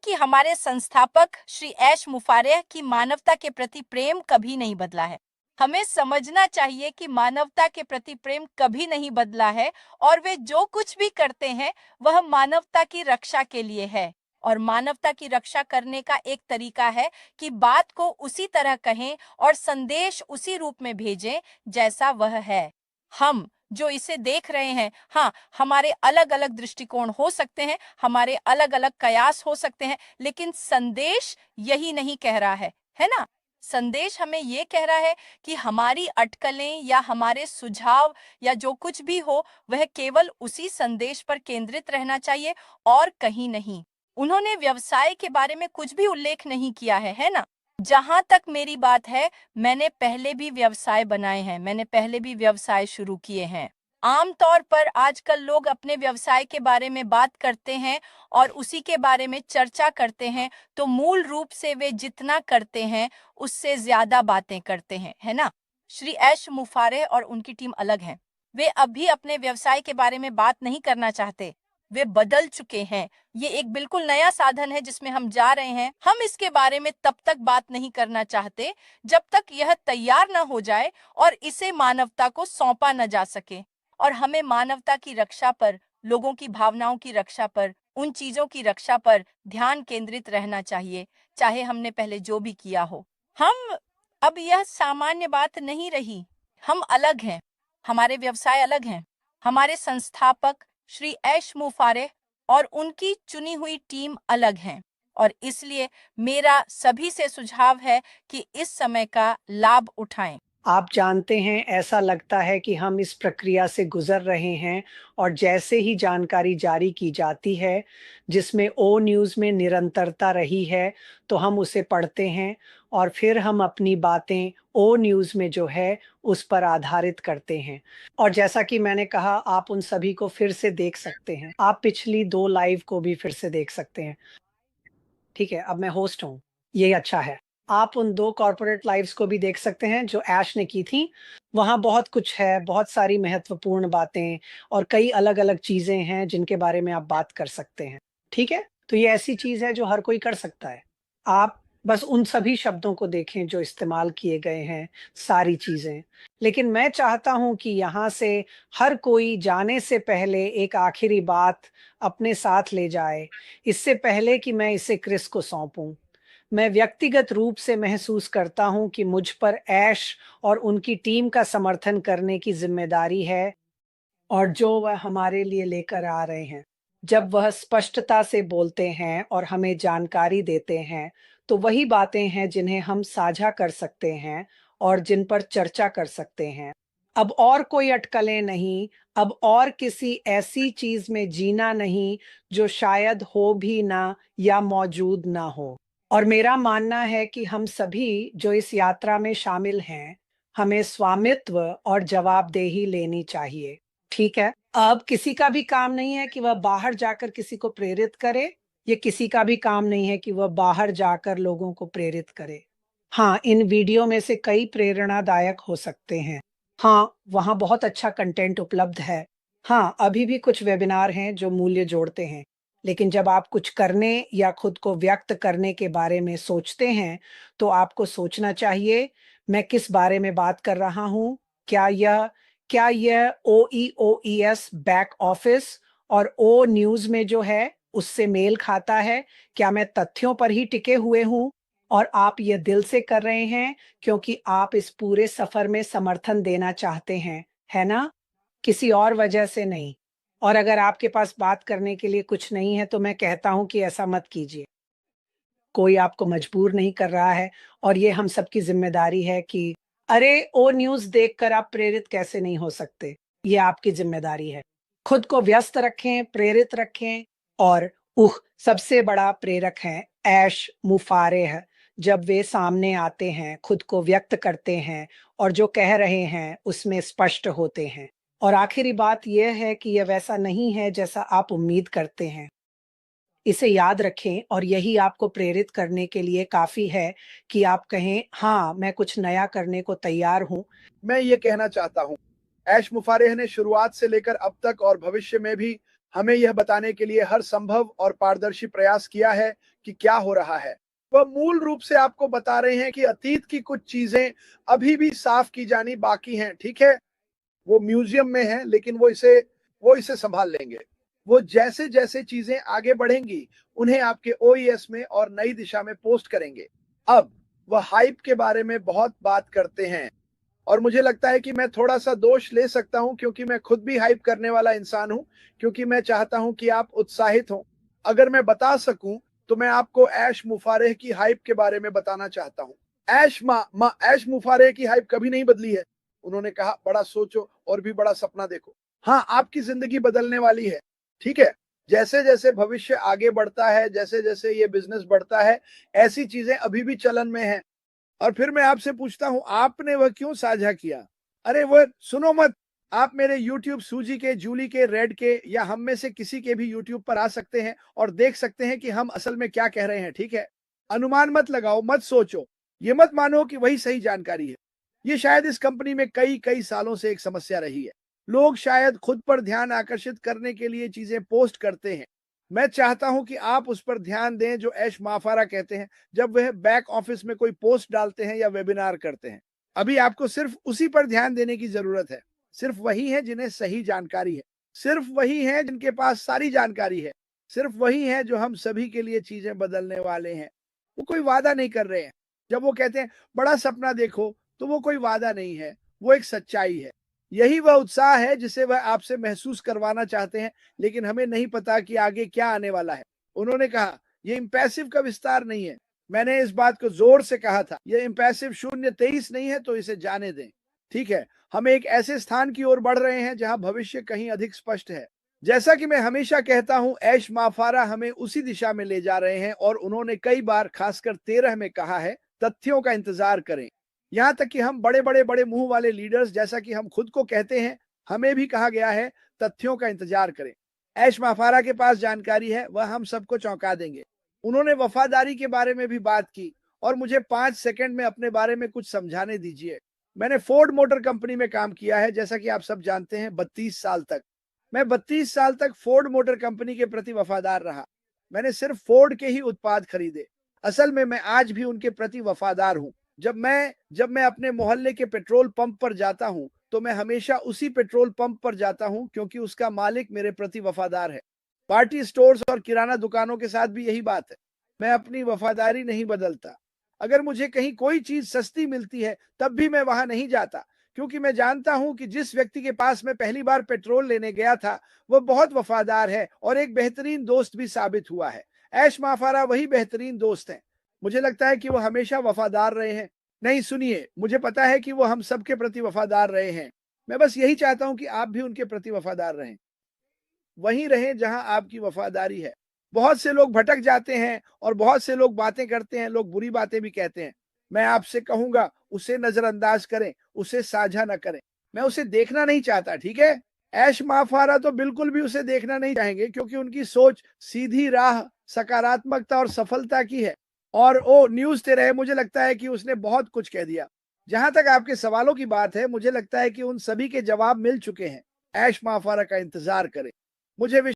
कि हमारे संस्थापक श्री ऐश मुफारेह की मानवता के प्रति प्रेम कभी नहीं बदला है। हमें समझना चाहिए कि मानवता के प्रति प्रेम कभी नहीं बदला है और वे जो कुछ भी करते हैं वह मानवता की रक्षा के लिए है। और मानवता की रक्षा करने का एक तरीका है कि बात को उसी तरह कहें और संदेश उसी रूप में भेजें जैसा वह है। हम जो इसे देख रहे हैं, हाँ, हमारे अलग अलग दृष्टिकोण हो सकते हैं, हमारे अलग अलग कयास हो सकते हैं, लेकिन संदेश यही नहीं कह रहा है ना? संदेश हमें ये कह रहा है कि हमारी अटकलें या हमारे सुझाव या जो कुछ भी हो वह केवल उसी संदेश पर केंद्रित रहना चाहिए और कहीं नहीं। उन्होंने व्यवसाय के बारे में कुछ भी उल्लेख नहीं किया है ना? जहां तक मेरी बात है, मैंने पहले भी व्यवसाय बनाए हैं, मैंने पहले भी व्यवसाय शुरू किए हैं। आमतौर पर आजकल लोग अपने व्यवसाय के बारे में बात करते हैं और उसी के बारे में चर्चा करते हैं, तो मूल रूप से वे जितना करते हैं, उससे ज़्यादा बातें करते हैं, है ना? श्री ऐश मुफारेह और उनकी टीम अलग हैं। वे अब भी अपने व्यवसाय के बारे में बात नहीं करना चाहते। वे बदल चुके हैं। ये एक बिल्कुल नया साधन है जिसमें हम जा रहे हैं। हम इसके बारे में तब तक बात नहीं करना चाहते जब तक यह तैयार न हो जाए और इसे मानवता को सौंपा न जा सके। और हमें मानवता की रक्षा पर, लोगों की भावनाओं की रक्षा पर, उन चीजों की रक्षा पर ध्यान केंद्रित रहना चाहिए, चाहे हमने पहले जो भी किया हो। हम अब यह सामान्य बात नहीं रही। हम अलग हैं। हमारे व्यवसाय अलग हैं। हमारे संस्थापक श्री ऐश मुफारेह और उनकी चुनी हुई टीम अलग हैं। और इसलिए मेरा सभी से सुझाव है कि इस समय का लाभ उठाएं। आप जानते हैं, ऐसा लगता है कि हम इस प्रक्रिया से गुजर रहे हैं और जैसे ही जानकारी जारी की जाती है, जिसमें ओ न्यूज़ में निरंतरता रही है, तो हम उसे पढ़ते हैं और फिर हम अपनी बातें ओ न्यूज़ में जो है, उस पर आधारित करते हैं। और जैसा कि मैंने कहा, आप उन सभी को फिर से देख सकते हैं। आप पिछली 2 लाइव को भी फिर से देख सकते हैं। ठीक है, अब मैं होस्ट हूँ, ये अच्छा है। आप उन 2 कॉर्पोरेट लाइव्स को भी देख सकते हैं जो ऐश ने की थी। वहाँ बहुत कुछ है, बहुत सारी महत्वपूर्ण बातें और कई अलग-अलग चीज़ें हैं जिनके बारे में आप बात कर सकते हैं। ठीक है? तो ये ऐसी चीज़ है जो हर कोई कर सकता है। आप बस उन सभी शब्दों को देखें जो इस्तेमाल किए गए हैं, सारी चीज़ें। लेकिन मैं चाहता हूँ कि यहाँ से हर कोई जाने से पहले एक आखिरी बात अपने साथ ले जाए, इससे पहले कि मैं इसे क्रिस को सौंपूँ। मैं व्यक्तिगत रूप से महसूस करता हूँ कि मुझ पर ऐश और उनकी टीम का समर्थन करने की ज़िम्मेदारी है और जो वह हमारे लिए लेकर आ रहे हैं। जब वह स्पष्टता से बोलते हैं और हमें जानकारी देते हैं, तो वही बातें हैं जिन्हें हम साझा कर सकते हैं और जिन पर चर्चा कर सकते हैं। अब और कोई अटकलें नहीं, अब और किसी ऐसी चीज़ में जीना नहीं, जो शायद हो भी ना या मौजूद ना हो। और मेरा मानना है कि हम सभी जो इस यात्रा में शामिल हैं, हमें स्वामित्व और जवाबदेही लेनी चाहिए। ठीक है? अब किसी का भी काम नहीं है कि वह बाहर जाकर किसी को प्रेरित करे, ये किसी का भी काम नहीं है कि वह बाहर जाकर लोगों को प्रेरित करे। हाँ, इन वीडियो में से कई प्रेरणादायक हो सकते हैं। हाँ, वहाँ बहुत अच्छा कंटेंट उपलब्ध है। हाँ, अभी भी कुछ वेबिनार हैं जो मूल्य जोड़ते हैं। लेकिन जब आप कुछ करने या खुद को व्यक्त करने के बारे में सोचते हैं, तो आपको सोचना चाहिए, मैं किस बारे में बात कर रहा हूँ? क्या यह OEOES बैक ऑफिस और ओ न्यूज़ में जो है, उससे मेल खाता है? क्या मैं तथ्यों पर ही टिके हुए हूँ? और आप ये दिल से कर रहे हैं क्योंकि आप इस पूरे सफ़र में समर्थन देना चाहते हैं, है ना? किसी और वजह से नहीं। और अगर आपके पास बात करने के लिए कुछ नहीं है, तो मैं कहता हूँ कि ऐसा मत कीजिए। कोई आपको मजबूर नहीं कर रहा है और ये हम सबकी ज़िम्मेदारी है कि अरे! ओ न्यूज़ देखकर आप प्रेरित कैसे नहीं हो सकते? ये आपकी ज़िम्मेदारी है। खुद को व्यस्त रखें, प्रेरित रखें और सबसे बड़ा प्रेरक हैं ऐश मुफारेह। जब वे सामने आते हैं, खुद को व्यक्त करते हैं और जो कह रहे हैं, उसमें स्पष्ट होते हैं। और आखिरी बात ये है कि ये वैसा नहीं है जैसा आप उम्मीद करते हैं। इसे याद रखें और यही आपको प्रेरित करने के लिए काफ़ी है कि आप कहें, हाँ, मैं कुछ नया करने को तैयार हूँ। मैं ये कहना चाहता हूँ, ऐश मुफारेह ने शुरुआत से लेकर अब तक और भविष्य में भी हमें यह बताने के लिए हर संभव और पारदर्शी प्रयास किया है कि क्या हो रहा है। वह मूल रूप से आपको बता रहे हैं कि अतीत की कुछ चीजें अभी भी साफ की जानी बाकी हैं, ठीक है? वो म्यूजियम में है, लेकिन वो इसे संभाल लेंगे। वो जैसे-जैसे चीजें आगे बढ़ेंगी, उन्हें आपके ओईएस में और नई दिशा में पोस्ट करेंगे। अब वह हाइप के बारे में बहुत बात करते हैं और मुझे लगता है कि मैं थोड़ा-सा दोष ले सकता हूँ, क्योंकि मैं खुद भी हाइप करने वाला इंसान हूँ, क्योंकि मैं चाहता हूँ कि आप उत्साहित हों। अगर मैं बता सकूँ, तो मैं आपको ऐश मुफारेह की हाइप के बारे में बताना चाहता हूँ। ऐश मुफारेह की हाइप कभी नहीं बदली है। उन्होंने कहा, बड़ा सोचो और भी बड़ा सपना देखो। हाँ, आपकी ज़िंदगी बदलने वाली है, ठीक है? जैसे-जैसे भविष्य आगे बढ़ता है, जैसे-जैसे ये बिज़नेस बढ़ता है, ऐसी चीज़ें अभी भी चलन में हैं। और फिर मैं आपसे पूछता हूँ, आपने वह क्यों साझा किया? अरे वह सुनो मत, आप मेरे यूट्यूब सूजी के, जूली के, रेड के या हम में से किसी के भी यूट्यूब पर आ सकते हैं और देख सकते हैं कि हम असल में क्या कह रहे हैं, ठीक है? अनुमान मत लगाओ, मत सोचो। ये मत मानो कि वही सही जानकारी है। ये शायद इस कंपनी में कई-कई सालों से एक समस्या रही है। लोग शायद खुद पर ध्यान आकर्षित करने के लिए चीज़ें पोस्ट करते हैं। मैं चाहता हूँ कि आप उस पर ध्यान दें जो ऐश माफारा कहते हैं, जब वह बैक ऑफिस में कोई पोस्ट डालते हैं या वेबिनार करते हैं। अभी आपको सिर्फ उसी पर ध्यान देने की ज़रूरत है। सिर्फ वही हैं जिन्हें सही जानकारी है। सिर्फ वही हैं जिनके पास सारी जानकारी है। सिर्फ वही हैं जो हम सभी के लिए चीज़ें बदलने वाले हैं। वो कोई वादा नहीं कर रहे हैं। जब वो कहते हैं बड़ा सपना देखो, तो वो कोई वादा नहीं है, वो एक सच्चाई है। यही वह उत्साह है जिसे वह आपसे महसूस करवाना चाहते हैं, लेकिन हमें नहीं पता कि आगे क्या आने वाला है। उन्होंने कहा, ये इम्पैसिव का विस्तार नहीं है। मैंने इस बात को ज़ोर से कहा था, ये इम्पैसिव 023 नहीं है, तो इसे जाने दें। ठीक है, हम एक ऐसे स्थान की ओर बढ़ रहे हैं जहां भविष्य कहीं अधिक स्पष्ट है। जैसा कि मैं हमेशा कहता हूं, ऐश माफारा हमें उसी दिशा में ले जा रहे हैं और उन्होंने कई बार, खासकर 13 में कहा है, तथ्यों का इंतजार करें। यहां तक कि हम बड़े मुंह वाले लीडर्स, जैसा कि हम खुद को कहते हैं, हमें भी कहा गया है, तथ्यों का इंतजार करें। ऐश माफारा के पास जानकारी है, वह हम सबको चौंका देंगे। उन्होंने वफादारी के बारे में भी बात की और मुझे 5 सेकंड में अपने बारे में कुछ समझाने दीजिए। मैंने फोर्ड मोटर कंपनी में काम किया है, जैसा कि आप सब जानते हैं, 32 साल तक। मैं 32 साल तक फोर्ड मोटर कंपनी के प्रति वफादार रहा। मैंने सिर्फ फोर्ड के ही उत्पाद खरीदे। असल में मैं आज भी उनके प्रति वफादार हूं। जब मैं अपने मोहल्ले के पेट्रोल पंप पर जाता हूं, तो मैं हमेशा उसी पेट्रोल पंप पर जाता हूं, क्योंकि उसका मालिक मेरे प्रति वफादार है। पार्टी स्टोर्स और किराना दुकानों के साथ भी यही बात है। मैं अपनी वफादारी नहीं बदलता। अगर मुझे कहीं कोई चीज सस्ती मिलती है, तब भी मैं वहां नहीं जाता, क्योंकि मैं जानता हूं कि जिस व्यक्ति के पास मैं पहली बार पेट्रोल लेने गया था, वह बहुत वफादार है और एक बेहतरीन दोस्त भी साबित हुआ है। ऐश माफारा वही बेहतरीन दोस्त हैं। मुझे लगता है कि वो हमेशा वफादार रहे हैं। नहीं, सुनिए, मुझे पता है कि वो हम सबके प्रति वफादार रहे हैं। मैं बस यही चाहता हूं कि आप भी उनके प्रति वफादार रहें। वहीं रहें जहां आपकी वफादारी है। बहुत से लोग भटक जाते हैं और बहुत से लोग बातें करते हैं, लोग बुरी बातें भी कहते हैं। मैं आपसे कहूंगा, उसे नजरअंदाज करें, उसे साझा न करें। मैं उसे देखना नहीं चाहता, ठीक है? ऐश माफारा तो बिल्कुल भी उसे देखना नहीं चाहेंगे, क्योंकि उनकी सोच सीधी राह, सकारात्मकता और सफलता की है। और ओ न्यूज़ 13, मुझे लगता है कि उसने बहुत कुछ कह दिया। जहां तक आपके सवालों की बात है, मुझे लगता है कि उन सभी के जवाब मिल चुके हैं। ऐश माफारा का इंतजार करें। मुझे